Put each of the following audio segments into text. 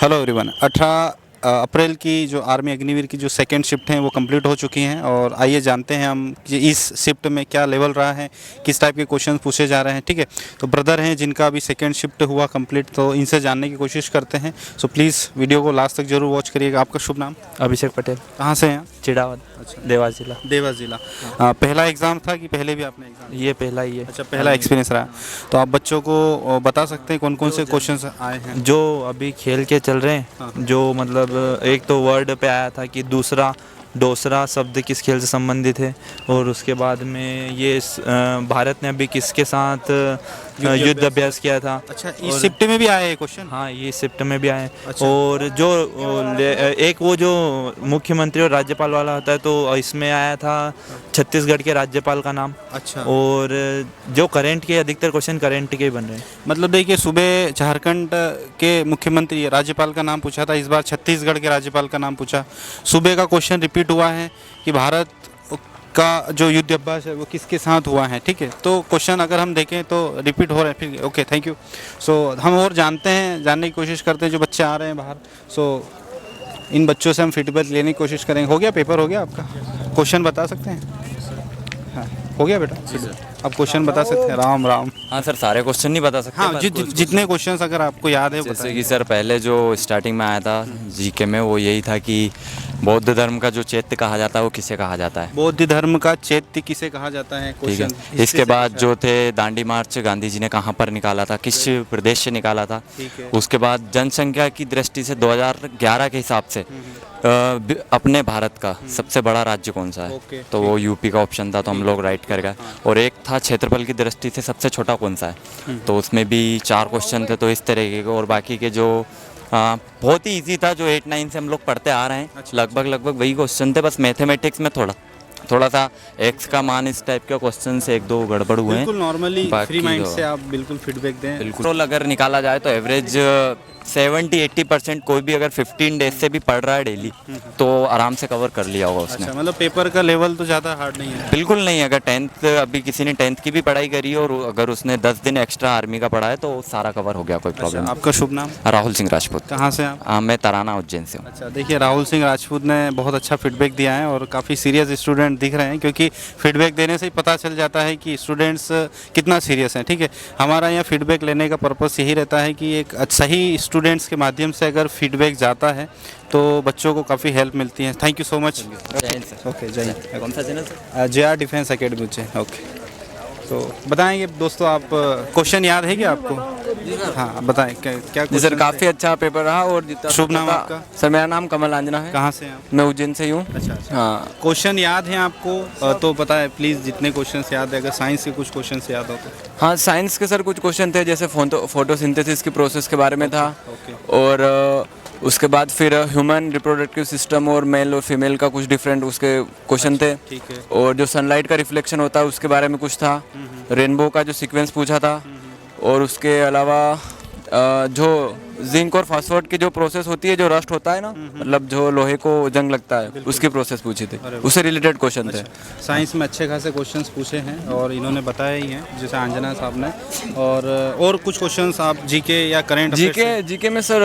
Hello everyone. 18 अप्रैल की जो army Agniveer की जो सेकंड शिफ्ट हैं वो कंप्लीट हो चुकी हैं और आइए जानते हैं हम कि इस शिफ्ट में क्या लेवल रहा है, किस टाइप के क्वेश्चन पूछे जा रहे हैं। ठीक है, तो ब्रदर हैं जिनका अभी सेकंड शिफ्ट हुआ कंप्लीट, तो इनसे जानने की कोशिश करते हैं। सो प्लीज़ वीडियो को लास्ट तक जरूर वॉच करिएगा। आपका शुभ नाम? अभिषेक पटेल, कहाँ से हैं? चिड़ावत। अच्छा, देवास जिला। देवास जिला। पहला एग्ज़ाम था कि पहले भी आपने एग्ज़ाम? ये पहला ही है। अच्छा, पहला एक्सपीरियंस रहा। तो आप बच्चों को बता सकते हैं कौन कौन से क्वेश्चन आए हैं जो अभी खेल के चल रहे हैं। हाँ। जो मतलब एक तो वर्ड पे आया था कि दूसरा शब्द किस खेल से संबंधित है, और उसके बाद में ये भारत ने अभी किसके साथ युद्ध अभ्यास किया था। अच्छा, इस शिफ्ट में भी आए हैं क्वेश्चन? हाँ, ये शिफ्ट में भी आए। अच्छा। और जो एक वो जो मुख्यमंत्री और राज्यपाल वाला होता है, तो इसमें आया था छत्तीसगढ़ के राज्यपाल का नाम। अच्छा। और जो करंट के अधिकतर क्वेश्चन करंट के ही बन रहे हैं। मतलब देखिए, सुबह झारखंड के मुख्यमंत्री राज्यपाल का नाम पूछा था, इस बार छत्तीसगढ़ के राज्यपाल का नाम पूछा। सुबह का क्वेश्चन रिपीट हुआ है कि भारत का जो युद्ध अभ्यास है वो किसके साथ हुआ है। ठीक है, तो क्वेश्चन अगर हम देखें तो रिपीट हो रहे हैं फिर। Okay, thank you. सो हम और जानने की कोशिश करते हैं जो बच्चे आ रहे हैं बाहर। सो इन बच्चों से हम फीडबैक लेने की कोशिश करेंगे। हो गया पेपर? हो गया आपका? क्वेश्चन बता सकते हैं? हाँ, हो गया बेटा? आप क्वेश्चन बता सकते हैं? राम राम। हाँ सर, सारे क्वेश्चन नहीं बता सकते। हाँ, जितने क्वेश्चंस अगर आपको याद है जैसे कि सर पहले जो स्टार्टिंग में आया था जीके में, वो यही था कि बौद्ध धर्म का जो चैत्य कहा जाता है वो किसे कहा जाता है। बौद्ध धर्म का चैत्य किसे कहा जाता है? ठीक है। क्वेश्चन इसके बाद जो थे दांडी मार्च गांधी जी ने कहाँ पर निकाला था, किस प्रदेश से निकाला था। ठीक है। उसके बाद जनसंख्या की दृष्टि से 2011 के हिसाब से अपने भारत का सबसे बड़ा राज्य कौन सा है, ओके, तो वो यूपी का ऑप्शन था, तो हम लोग राइट कर गए। और एक था क्षेत्रफल की दृष्टि से सबसे छोटा कौन सा है, तो उसमें भी 4 क्वेश्चन थे। तो इस तरीके के, और बाकी के जो बहुत ही इजी था, जो 8-9 से हम लोग पढ़ते आ रहे हैं, लगभग वही क्वेश्चन थे। बस मैथमेटिक्स में थोड़ा सा एक्स का मान इस टाइप के क्वेश्चन से 1-2 गड़बड़ हुए हैं। बिल्कुल नॉर्मली फ्री माइंड तो से आप बिल्कुल फीडबैक दें। बिल्कुल अगर निकाला जाए तो एवरेज 70-80% कोई भी अगर 15 डेज से भी पढ़ रहा है डेली, तो आराम से कवर कर लिया होगा उसने। अच्छा, मतलब पेपर का लेवल तो ज़्यादा हार्ड नहीं है? बिल्कुल नहीं। अगर 10th अभी किसी ने 10th की भी पढ़ाई करी है और अगर उसने 10 दिन एक्स्ट्रा आर्मी का पढ़ा है तो सारा कवर हो गया, कोई प्रॉब्लम अच्छा, नहीं। आपका शुभ नाम? राहुल सिंह राजपूत। कहाँ से आप? मैं तराना उज्जैन से हूँ। अच्छा, देखिए राहुल सिंह राजपूत ने बहुत अच्छा फीडबैक दिया है और काफ़ी सीरियस स्टूडेंट दिख रहे हैं, क्योंकि फीडबैक देने से ही पता चल जाता है कि स्टूडेंट्स कितना सीरियस हैं। ठीक है, हमारा यहाँ फीडबैक लेने का पर्पस यही रहता है कि एक सही स्टूडेंट्स के माध्यम से अगर फीडबैक जाता है तो बच्चों को काफ़ी हेल्प मिलती है। Thank you so much. Okay, जय हिंद। कौन सा चैनल? JR डिफेंस अकेडमी से। ओके, तो बताएंगे दोस्तों, आप क्वेश्चन याद है क्या आपको? हाँ, बताएं क्या जी क्वेश्चन सर, काफ़ी अच्छा पेपर रहा। और जितना शुभ नाम था- आपका? सर मेरा नाम कमल आंजना है। कहाँ से हैं आप? मैं उज्जैन से ही हूँ। अच्छा। हाँ, क्वेश्चन याद है आपको? तो पता है प्लीज़, जितने क्वेश्चंस याद है, अगर साइंस के कुछ क्वेश्चंस याद हो तो। हाँ, साइंस के सर कुछ क्वेश्चन थे, जैसे फोटोसिंथेसिस की प्रोसेस के बारे में था। ओके। और उसके बाद फिर ह्यूमन रिप्रोडक्टिव सिस्टम और मेल और फीमेल का कुछ डिफरेंट उसके क्वेश्चन थे। ठीक है। और जो सनलाइट का रिफ्लेक्शन होता है उसके बारे में कुछ था। रेनबो का जो सीक्वेंस पूछा था। और उसके अलावा जो जिंक और फास्फोरेट की जो प्रोसेस होती है, जो रस्ट होता है ना, मतलब जो लोहे को जंग लगता है, उसकी प्रोसेस पूछी थी। उससे रिलेटेड क्वेश्चन थे। साइंस में अच्छे खासे क्वेश्चंस पूछे हैं और इन्होंने बताया ही हैं, जैसे अंजना साहब ने। और कुछ क्वेश्चंस आप जीके या करंट जीके में सर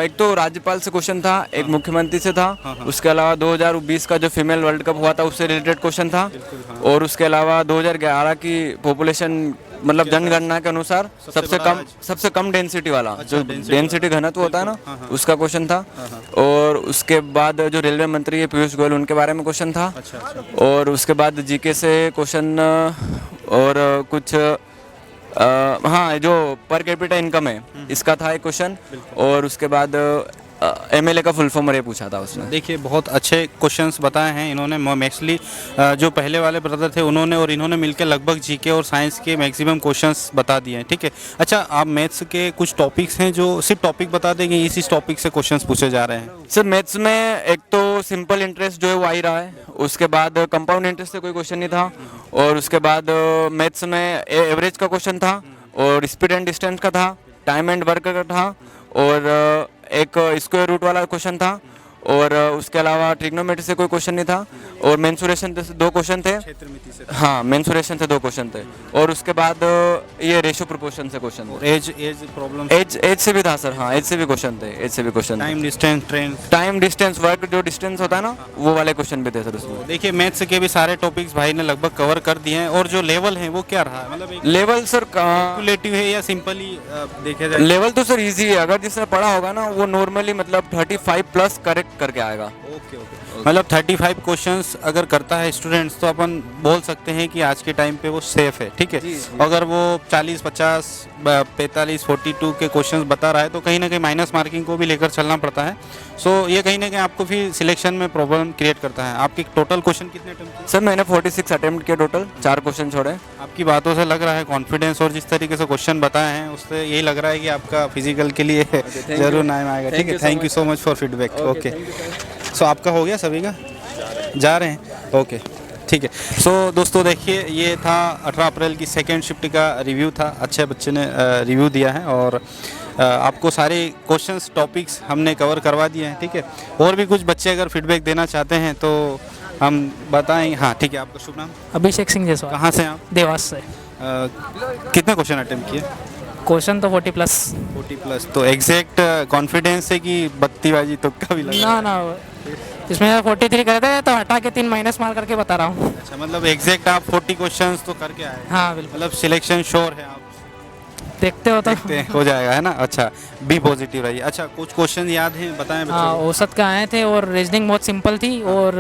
एक तो राज्यपाल से क्वेश्चन था, एक मुख्यमंत्री से था। उसके अलावा 2020 का जो फीमेल वर्ल्ड कप हुआ था उससे रिलेटेड क्वेश्चन था। और उसके अलावा 2011 की पॉपुलेशन, मतलब जनगणना के अनुसार सबसे कम डेंसिटी वाला, जो डेंसिटी घनत्व होता है ना, उसका क्वेश्चन था। और उसके बाद जो रेलवे मंत्री है पीयूष गोयल, उनके बारे में क्वेश्चन था। और उसके बाद जीके से क्वेश्चन और कुछ हाँ, जो पर कैपिटा इनकम है इसका था एक क्वेश्चन। और उसके बाद MLA का फुल फॉर्म ये पूछा था उसने। देखिए, बहुत अच्छे क्वेश्चंस बताए हैं इन्होंने। मैक्सली जो पहले वाले ब्रदर थे उन्होंने और इन्होंने मिलकर लगभग जीके और साइंस के मैक्सिमम क्वेश्चंस बता दिए हैं। ठीक है। अच्छा, आप मैथ्स के कुछ टॉपिक्स हैं जो सिर्फ टॉपिक बता देंगे, इसी टॉपिक से क्वेश्चंस पूछे जा रहे हैं? सर मैथ्स में एक तो सिंपल इंटरेस्ट जो है वो आ ही रहा है। उसके बाद कंपाउंड इंटरेस्ट से कोई क्वेश्चन नहीं था। और उसके बाद मैथ्स में एवरेज का क्वेश्चन था, और स्पीड एंड डिस्टेंस का था, टाइम एंड वर्क का था, और एक स्क्वायर रूट वाला क्वेश्चन था। और उसके अलावा ट्रिग्नोमेट्री से कोई क्वेश्चन नहीं था, और मेंसुरेशन से 2 क्वेश्चन थे। हाँ, मेंसुरेशन से 2 क्वेश्चन थे, और उसके बाद ये रेशियो प्रोपोर्शन से क्वेश्चन थे। एज प्रॉब्लम, एज से भी था सर, हाँ एज से भी क्वेश्चन थे, एज से भी question. Time distance train. Time distance work जो डिस्टेंस होता है ना, वो वाले क्वेश्चन भी थे सर उसमें। देखिए मैथ्स के भी सारे टॉपिक्स भाई ने लगभग कवर कर दिए हैं, और जो लेवल है वो क्या रहा, मतलब एक लेवल सर कैलकुलेटिव है या सिंपली देखा जाए? लेवल तो सर इजी है, अगर जिसने पढ़ा होगा ना वो नॉर्मली मतलब 35 प्लस करेक्ट करके आएगा। ओके ओके, मतलब 35 क्वेश्चंस अगर करता है स्टूडेंट्स तो अपन बोल सकते हैं कि आज के टाइम पे वो सेफ है, ठीक है। अगर वो 40 50 45 42 के क्वेश्चंस बता रहा है तो कहीं ना कहीं माइनस मार्किंग को भी लेकर चलना पड़ता है। सो ये कहीं ना कहीं आपको फिर सिलेक्शन में प्रॉब्लम क्रिएट करता है। आपके टोटल क्वेश्चन कितने अटेम्प्ट किए? सर मैंने 46 अटेम्प्ट किए टोटल, 4 क्वेश्चन छोड़े। आपकी बातों से लग रहा है कॉन्फिडेंस, और जिस तरीके से क्वेश्चन बताए हैं उससे यही लग रहा है कि आपका फिजिकल के लिए जरूर नाम आएगा, ठीक है। Thank you so much for feedback. Okay, so आपका हो गया सभी का, जा रहे हैं? ओके ठीक है। सो दोस्तों देखिए, ये था 18 अप्रैल की सेकेंड शिफ्ट का रिव्यू था। अच्छे बच्चे ने रिव्यू दिया है, और आपको सारे क्वेश्चंस टॉपिक्स हमने कवर करवा दिए हैं, ठीक है। और भी कुछ बच्चे अगर फीडबैक देना चाहते हैं तो हम बताएं। हाँ ठीक है, आपका शुभ नाम? अभिषेक सिंह जायसवाल। कहाँ से हैं आप? देवास से। कितने क्वेश्चन अटेम्प्ट किए? क्वेश्चन तो 40 प्लस। 40 प्लस। तो एग्जैक्ट कॉन्फिडेंस है कि बत्तीबाजी तुक्का भी लगा? ना इसमें 43 करे थे तो हटा के 3 माइनस मार करके बता रहा हूँ। अच्छा, मतलब एग्जैक्ट आप 40 क्वेश्चंस तो करके आए? हाँ बिल्कुल। मतलब सिलेक्शन श्योर है आप? देखते हो तो देखते हैं, हो जाएगा, है ना। अच्छा, बी पॉजिटिव रहिए। अच्छा, कुछ क्वेश्चन याद हैं, बताएं बच्चों हाँ, को। औसत का आए थे और रीजनिंग बहुत सिंपल थी, और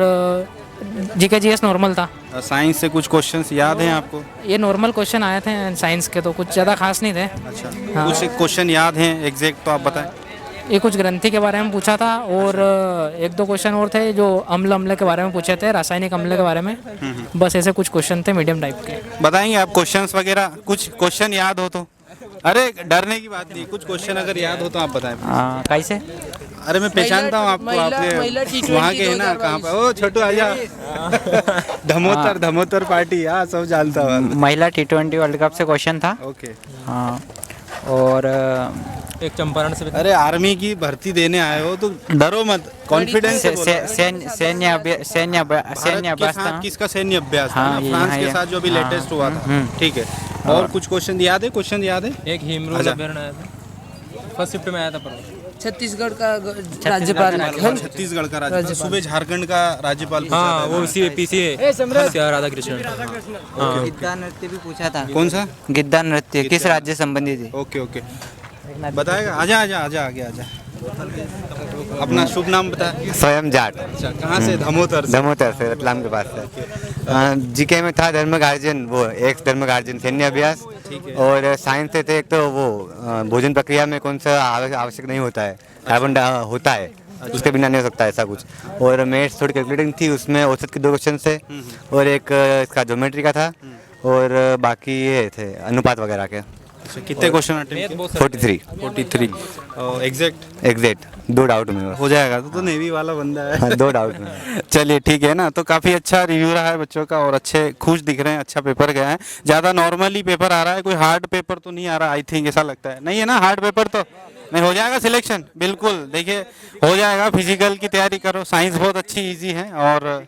जीके जीएस नॉर्मल था। साइंस से कुछ क्वेश्चंस याद हैं आपको? ये नॉर्मल क्वेश्चन आए थे साइंस के, तो कुछ ज़्यादा खास नहीं थे। अच्छा, हाँ। कुछ क्वेश्चन याद हैं एग्जैक्ट तो आप बताएं। ये कुछ ग्रंथि के बारे में पूछा था, और 1-2 क्वेश्चन और थे जो अम्ल के बारे में पूछे थे, रासायनिक अम्ल के बारे में। बस ऐसे कुछ क्वेश्चन थे मीडियम टाइप के। बताएंगे आप क्वेश्चंस वगैरह? कुछ क्वेश्चन याद हो तो? अरे डरने की बात नहीं, कुछ क्वेश्चन अगर याद हो तो आप बताएं। कैसे? अरे मैं पहचानता हूँ आपको, आपके वहाँ के है ना, कहाँ पर? ओ छोटू आजा। धमोतर पार्टी, हाँ सब जानता हूँ। महिला T20 वर्ल्ड कप से क्वेश्चन था। ओके। हाँ, और एक चंपारण से। अरे आर्मी की भर्ती देने आए हो तो डरो मत, कॉन्फिडेंस से बोलो। सैन्य अभ्यास था। किसका सैन्य अभ्यास था? हाँ, फ्रांस हाँ, के ये- साथ जो अभी हाँ, लेटेस्ट हुआ था, ठीक है। और कुछ क्वेश्चन याद है? क्वेश्चन याद है? एक हिमरू अभ्यारण्य आया था, फर्स्ट शिफ्ट में आया था। पर छत्तीसगढ़ का राज्यपाल। छत्तीसगढ़ का राज्यपाल, सूबे झारखंड का राज्यपाल पूछा हाँ, था। वो उसी पीसी राधाकृष्ण। गिद्दा नृत्य भी पूछा था। कौन सा? गिद्दा नृत्य किस राज्य संबंधित है? ओके ओके, बताएगा। आजा आजा आजा, आगे आजा। अपना शुभ नाम बता। स्वयं जाट। अच्छा, कहाँ से? धमोतर से। दमोतर से, रतलाम के पास से। जीके में था धर्म गार्जियन, वो एक धर्म गार्जियन सैन्य अभ्यास। और साइंस से थे एक तो वो भोजन प्रक्रिया में कौन सा आवश्यक नहीं होता है, कार्बन होता है, उसके बिना नहीं हो सकता ऐसा कुछ। और मैथ्स थोड़ी कैलकुलेटिंग थी, उसमें औसत के 2 क्वेश्चन थे, और एक इसका ज्योमेट्री का था, और बाकी ये थे अनुपात वगैरह के। अच्छा, कितने क्वेश्चन अटेम्प्ट किए? 43 एग्जैक्ट, 2 डाउट में बस। हो जाएगा तो नेवी वाला बंदा है। हाँ, 2 डाउट में। चलिए ठीक है ना। तो काफ़ी अच्छा रिव्यू रहा है बच्चों का, और अच्छे खुश दिख रहे हैं, अच्छा पेपर गया है। ज़्यादा नॉर्मली पेपर आ रहा है, कोई हार्ड पेपर तो नहीं आ रहा आई थिंक, ऐसा लगता है। नहीं है ना हार्ड पेपर तो? नहीं, हो जाएगा सिलेक्शन बिल्कुल। देखिए हो जाएगा, फिजिकल की तैयारी करो, साइंस बहुत अच्छी ईजी है, और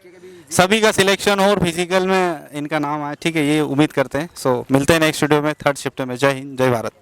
सभी का सिलेक्शन हो और फिजिकल में इनका नाम आए, ठीक है, ये उम्मीद करते हैं। सो मिलते हैं नेक्स्ट वीडियो में 3rd शिफ्ट में। जय हिंद, जय भारत।